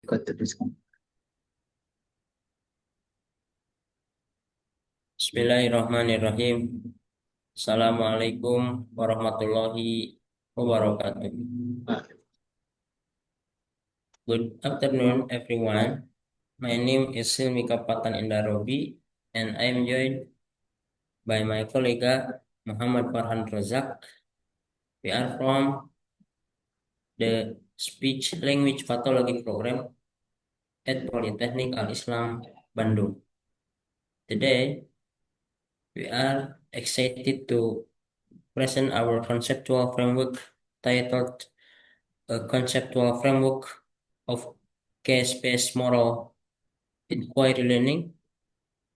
Bismillahirrahmanirrahim. Assalamualaikum warahmatullahi wabarakatuh. Good afternoon, everyone. My name is Silmi Kapatan Indarobi, and I am joined by my colleague Muhammad Farhan Razak. We are from the Speech Language Pathology Program at Polytechnic Al-Islam, Bandung. Today, we are excited to present our conceptual framework titled A Conceptual Framework of Case-Based Moral Inquiry Learning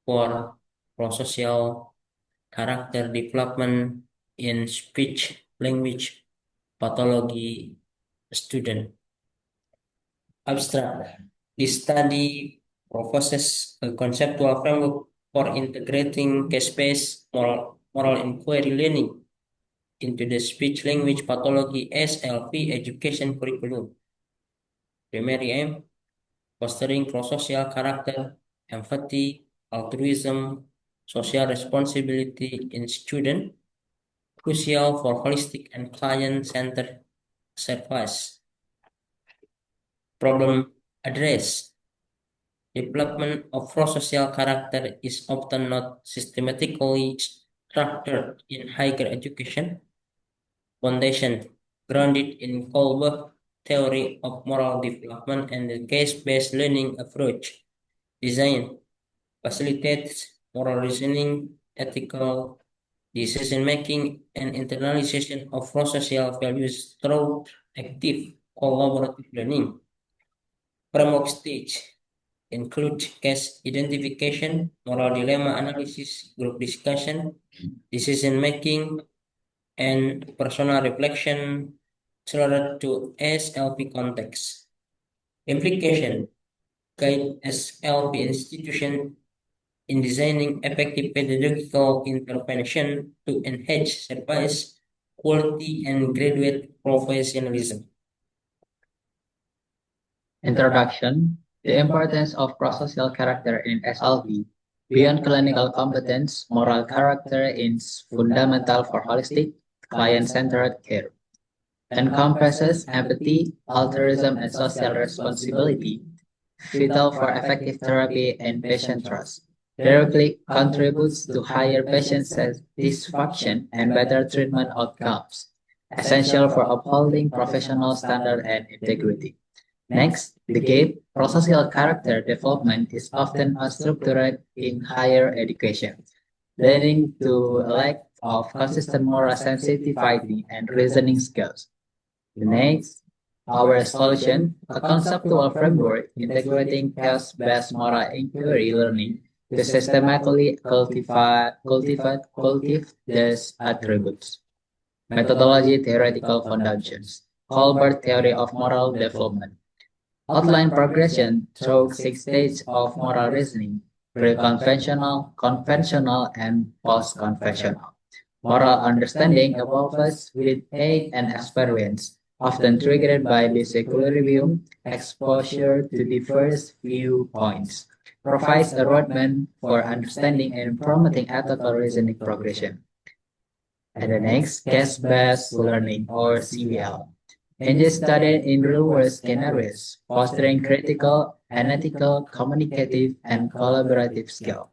for Prosocial Character Development in Speech Language Pathology Student. Abstract. This study proposes a conceptual framework for integrating case-based moral inquiry learning into the speech language pathology SLP education curriculum. Primary aim: fostering prosocial character, empathy, altruism, social responsibility in student, crucial for holistic and client-centered service. Problem address. Development of prosocial character is often not systematically structured in higher education. Foundation grounded in Kohlberg theory of moral development and the case-based learning approach. Design facilitates moral reasoning, ethical decision-making, and internalization of prosocial values through active collaborative learning. Framework stage include case identification, moral dilemma analysis, group discussion, decision-making, and personal reflection tailored to SLP context. Implication: guide SLP institution in designing effective pedagogical intervention to enhance service quality and graduate professionalism. Introduction: the importance of prosocial character in SLP. Beyond clinical competence, moral character is fundamental for holistic, client-centered care. Encompasses empathy, altruism, and social responsibility, vital for effective therapy and patient trust. Directly contributes to higher patient satisfaction and better treatment outcomes, essential for upholding professional standard and integrity. Next, the gap, prosocial character development is often structured in higher education, leading to a lack of consistent moral sensitivity and reasoning skills. The next, our solution, a conceptual framework integrating case-based moral inquiry learning to systematically cultivate these attributes. Methodology theoretical foundations. Colbert theory of moral development. Outline progression through 6 stages of moral reasoning: pre-conventional, conventional, and post-conventional. Moral understanding evolves with age and experience, often triggered by disequilibrium, exposure to diverse viewpoints. Provides a roadmap for understanding and promoting ethical reasoning progression. And the next, case-based learning or CBL. Engage studied in real-world scenarios, fostering critical, analytical, communicative, and collaborative skills.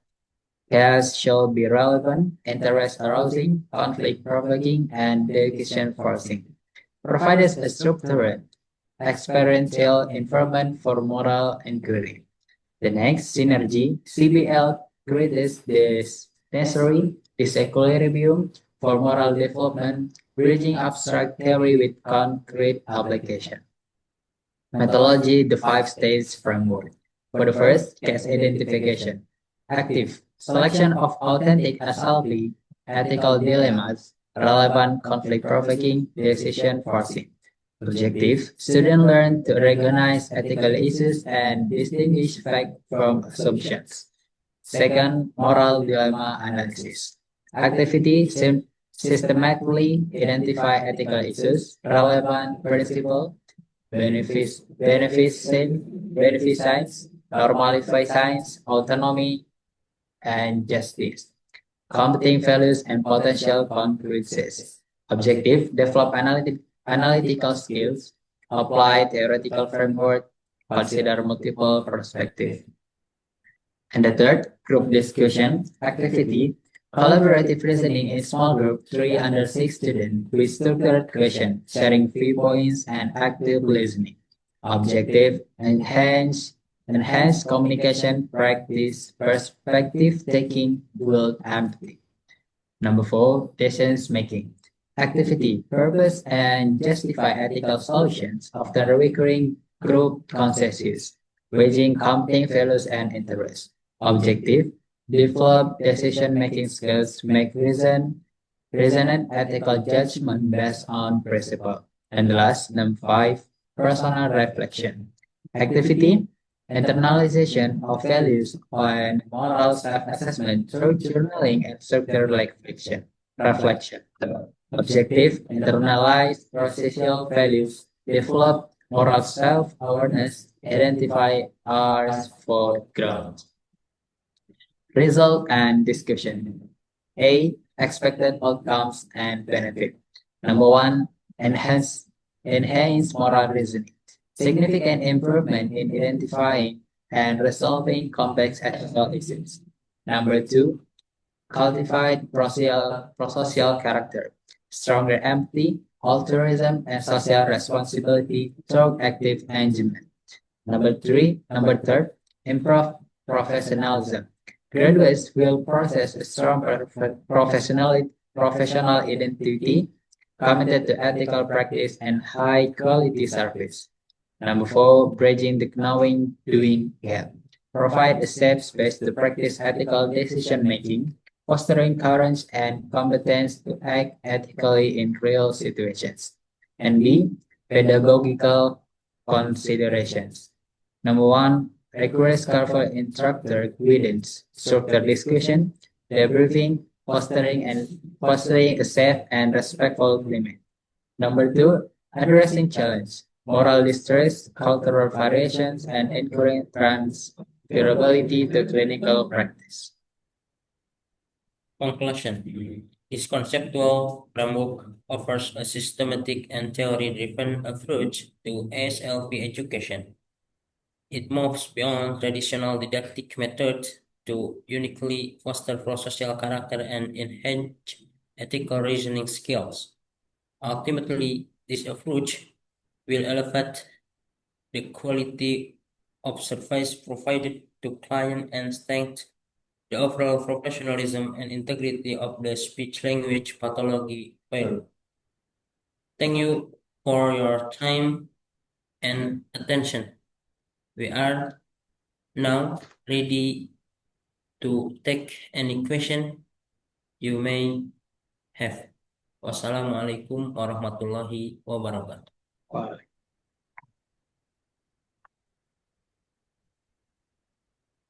Case should be relevant, interest-arousing, conflict-provoking, and decision-forcing. Provides a structured, experiential environment for moral inquiry. The next, synergy, CBL creates this necessary disequilibrium for moral development, bridging abstract theory with concrete application. Methodology, the 5 stage framework. For the first, case identification. Active, selection of authentic SLP, ethical dilemmas, relevant conflict-provoking, decision-forcing. Objective, students learn to recognize ethical issues and distinguish fact from assumptions. Second, moral dilemma analysis. Activity, systematically identify ethical issues, relevant principles, beneficence, normalization, autonomy, and justice. Competing values and potential consequences. Objective, develop analytical skills, apply theoretical framework, consider multiple perspectives. And the third, group discussion activity, collaborative reasoning in small group, 3 under 6 students with structured question, sharing viewpoints and active listening. Objective, enhance communication, practice perspective taking, build empathy. Number 4, decisions making. Activity, purpose, and justify ethical solutions, often requiring group consensus, weighing competing values and interests. Objective, develop decision-making skills, make resonant ethical judgment based on principle. And the last, number 5, personal reflection. Activity, internalization of values and moral self-assessment through journaling and structured reflection. Objective, internalize prosocial values, develop moral self-awareness, identify ours for growth. Result and discussion. A. Expected outcomes and benefit. Number 1. Enhance moral reasoning. Significant improvement in identifying and resolving complex ethical issues. Number 2. Cultivate prosocial character. Stronger empathy, altruism, and social responsibility through active engagement. Number third, improve professionalism. Graduates will possess a strong professional identity, committed to ethical practice and high quality service. Number 4, bridging the knowing doing gap. Provide a safe space to practice ethical decision making, fostering courage and competence to act ethically in real situations. And B, pedagogical considerations. Number 1, rigorous careful instructor guidance, structured discussion, debriefing, fostering a safe and respectful climate. Number 2, addressing challenge, moral distress, cultural variations, and encouraging transferability to clinical practice. Conclusion. This conceptual framework offers a systematic and theory-driven approach to ASLP education. It moves beyond traditional didactic methods to uniquely foster prosocial character and enhance ethical reasoning skills. Ultimately, this approach will elevate the quality of service provided to clients and strengthen the overall professionalism and integrity of the speech-language pathology field. Thank you for your time and attention. We are now ready to take any question you may have. Wassalamualaikum warahmatullahi wabarakatuh.